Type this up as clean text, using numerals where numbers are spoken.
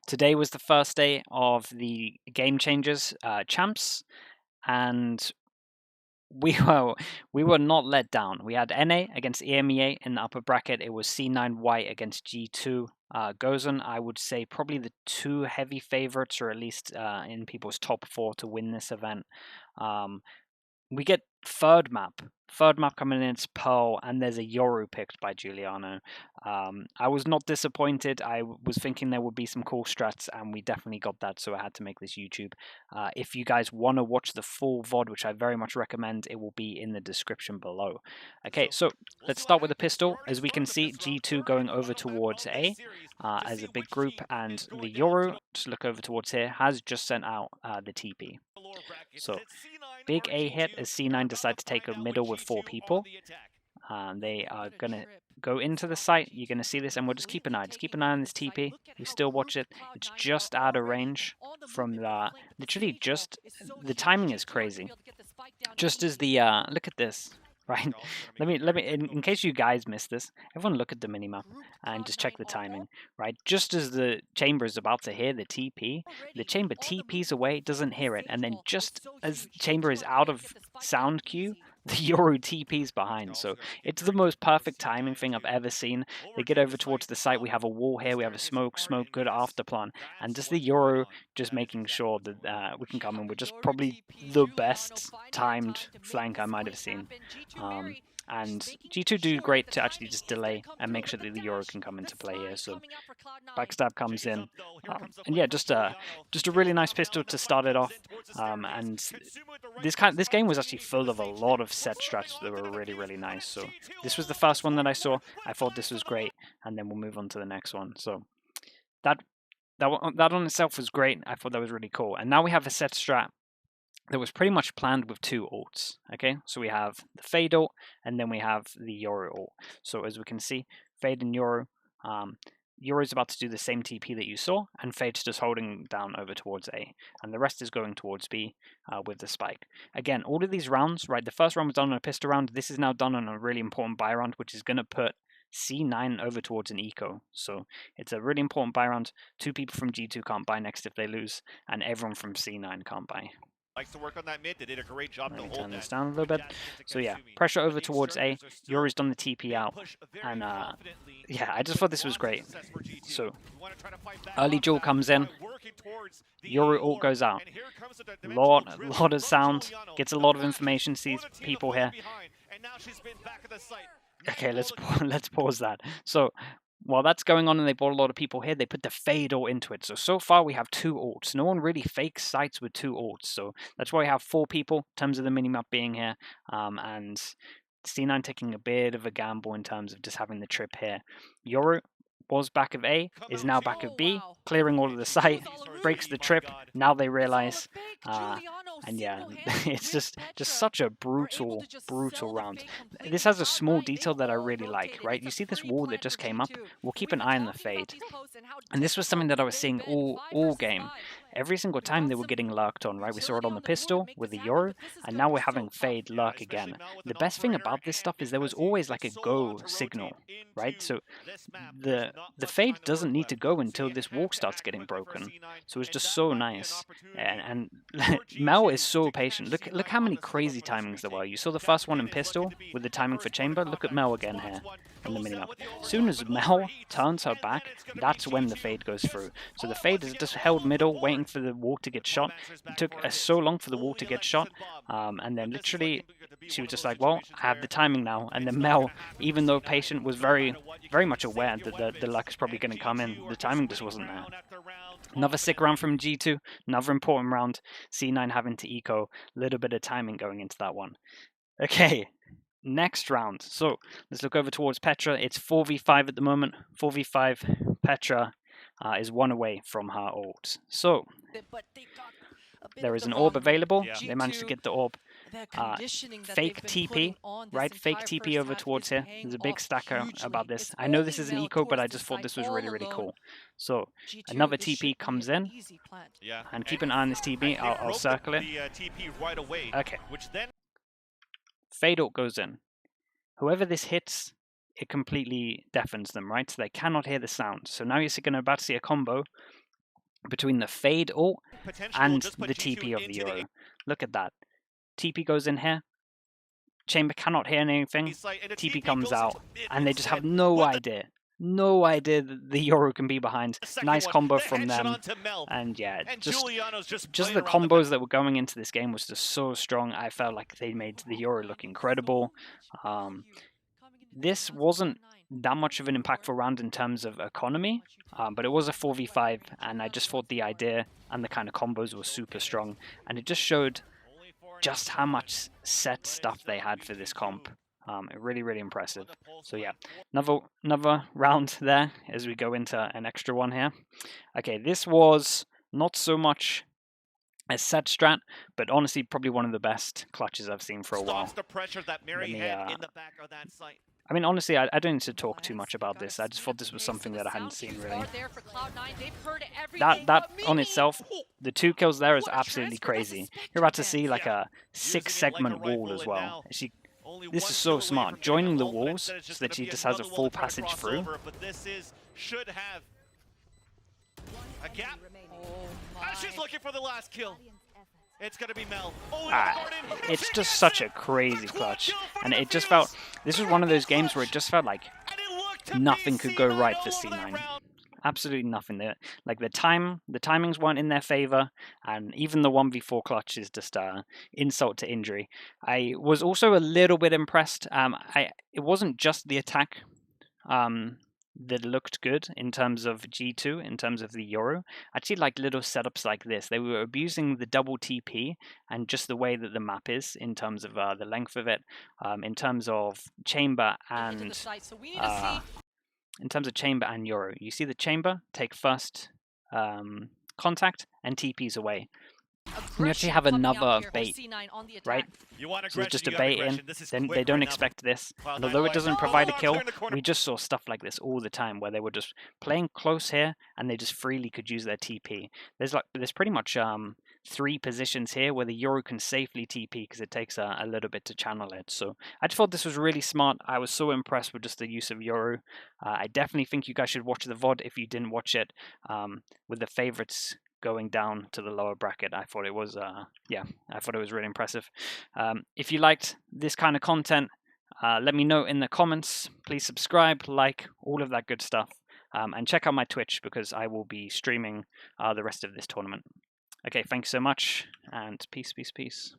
Today was the first day of the Game Changers champs, and we were not let down. We had NA against EMEA in the upper bracket. It was C9 White against G2 Gozen. I would say probably the two heavy favorites, or at least in people's top four to win this event. We get third map coming in. It's Pearl, and there's a Yoru picked by Giuliano. I was not disappointed. I was thinking there would be some cool strats, and we definitely got that, so I had to make this YouTube. If you guys want to watch the full VOD, which I very much recommend, it will be in the description below. Okay, so let's start with the pistol. As we can see, G2 going over towards A as a big group, and the Yoru, just look over towards here, has just sent out the TP. So big A hit as C9 decide to take a middle with 4 people. They are going to go into the site. You're going to see this, and we'll just keep an eye. Just keep an eye on this TP. We still watch it. It's just out of range from the... Literally just... The timing is crazy. Just as the... look at this. Right, let me in case you guys missed this, everyone look at the minimap and just check the timing. Right, just as the chamber is about to hear the TP, the chamber TPs away, doesn't hear it, and then just as chamber is out of sound cue, the Yoru TP's behind. So it's the most perfect timing thing I've ever seen. They get over towards the site. We have a wall here. We have a smoke, good after plan, and just the Yoru just making sure that we can come in with just probably the best timed flank I might have seen. And G2 do great to actually just delay and make sure that the Yoru can come into play here. So backstab comes in, and yeah, just a really nice pistol to start it off. And this game was actually full of a lot of set strats that were really nice. So this was the first one that I saw. I thought this was great, and then we'll move on to the next one. So that on itself was great. I thought that was really cool. And now we have a set strat that was pretty much planned with 2 ults. Okay, so we have the Fade ult, and then we have the Yoru ult. So as we can see, Fade and Yoru, Yoru is about to do the same TP that you saw, and Fade's just holding down over towards A, and the rest is going towards B with the spike. Again, all of these rounds, right, the first round was done on a pistol round, this is now done on a really important buy round, which is going to put C9 over towards an eco. So it's a really important buy round. 2 people from G2 can't buy next if they lose, and everyone from C9 can't buy. Likes to work on that mid. They did a great job to hold turn this down a little bit. So yeah, pressure over towards A. Yoru's done the TP out, and yeah, I just thought this was great. So early duel comes in. Yoru ult goes out. Lot of sound. Gets a lot of information. Sees people here. Okay, let's pause that. So while that's going on and they brought a lot of people here, they put the Fade ult into it. So far we have 2 ults. No one really fakes sites with 2 ults. So that's why we have 4 people in terms of the minimap being here. And C9 taking a bit of a gamble in terms of just having the trip here. Yoru was back of A, is now back of B, clearing all of the site, breaks the trip. Now they realize, and yeah, it's just such a brutal round. This has a small detail that I really like, right? You see this wall that just came up? We'll keep an eye on the Fade. And this was something that I was seeing all game. Every single time they were getting lurked on, right? We saw it on the pistol with the Yoru, and now we're having Fade lurk again. The best thing about this stuff is there was always like a go signal, right? So the Fade doesn't need to go until this wall starts getting broken. So it's just so nice. And Mel is so patient. Look how many crazy timings there were. You saw the first one in pistol with the timing for chamber. Look at Mel again here in the minimap. As soon as Mel turns her back, that's when the Fade goes through. So the Fade is just held middle, waiting for the wall to get shot. It took so long for the wall to get shot, and then literally she was just like, well, I have the timing now. And then Mel, even though patient, was very much aware that the luck is probably going to come in. The timing just wasn't there. Another sick round from G2, another important round. C9 having to eco, a little bit of timing going into that one. Okay, next round. So let's look over towards Petra. It's 4v5 at the moment. 4v5. Petra is 1 away from her ult. So there is an orb available. Yeah. They managed to get the orb. Fake TP, right? Fake TP over towards here. There's a big stacker about this. I know this is an eco, but I just thought this was really cool. So another TP comes in, and keep an eye on this TP. I'll circle it. Okay. Fade ult goes in. Whoever this hits, it completely deafens them, right? So they cannot hear the sound. So now you're about to see a combo between the fade ult Potentially, and we'll just put the G2 TP of the into the Yoru. Look at that. TP goes in here. Chamber cannot hear anything. site, and the TP comes goes out, into mid and they just have instead. no With idea. No idea that the Yoru can be behind. the second Nice one, combo the from headshot them. onto Mel. And yeah, And just Giuliano's just the playing around the combos that were going into this game was just so strong. I felt like they made the Yoru look incredible. This wasn't that much of an impactful round in terms of economy, but it was a 4v5, and I just thought the idea and the kind of combos were super strong, and it just showed just how much set stuff they had for this comp. Really, really impressive. So yeah, another round there as we go into an extra one here. Okay, this was not so much a set strat, but honestly probably one of the best clutches I've seen for a while. The pressure that Mary had in the back of that site. I mean, honestly, I don't need to talk too much about this. I just thought this was something that I hadn't seen really. That on itself, the 2 kills there is absolutely crazy. You're about to see like a 6-segment wall as well. This is so smart, joining the walls so that she just has a full passage through. But this should have a gap. She's looking for the last kill. It's gonna be Mel. It's just such a crazy clutch, and it just felt, this was one of those games where it just felt like nothing could go right for C9. Absolutely nothing. Like the timings weren't in their favor, and even the 1v4 clutch is just insult to injury. I was also a little bit impressed. It wasn't just the attack that looked good in terms of G2, in terms of the Yoru. I actually like little setups like this. They were abusing the double TP and just the way that the map is in terms of the length of it, in terms of chamber and Yoru. You see the chamber take first contact and TPs away. You actually have another bait, right? So there's just a bait in, then they don't expect this. And although it doesn't provide a kill, we just saw stuff like this all the time where they were just playing close here and they just freely could use their TP. There's pretty much 3 positions here where the Yoru can safely TP because it takes a little bit to channel it. So I just thought this was really smart. I was so impressed with just the use of Yoru. I definitely think you guys should watch the VOD if you didn't watch it, with the favorites going down to the lower bracket. I thought it was really impressive. If you liked this kind of content, let me know in the comments. Please subscribe, like, all of that good stuff, and check out my Twitch because I will be streaming the rest of this tournament. Okay, thanks so much, and peace, peace, peace.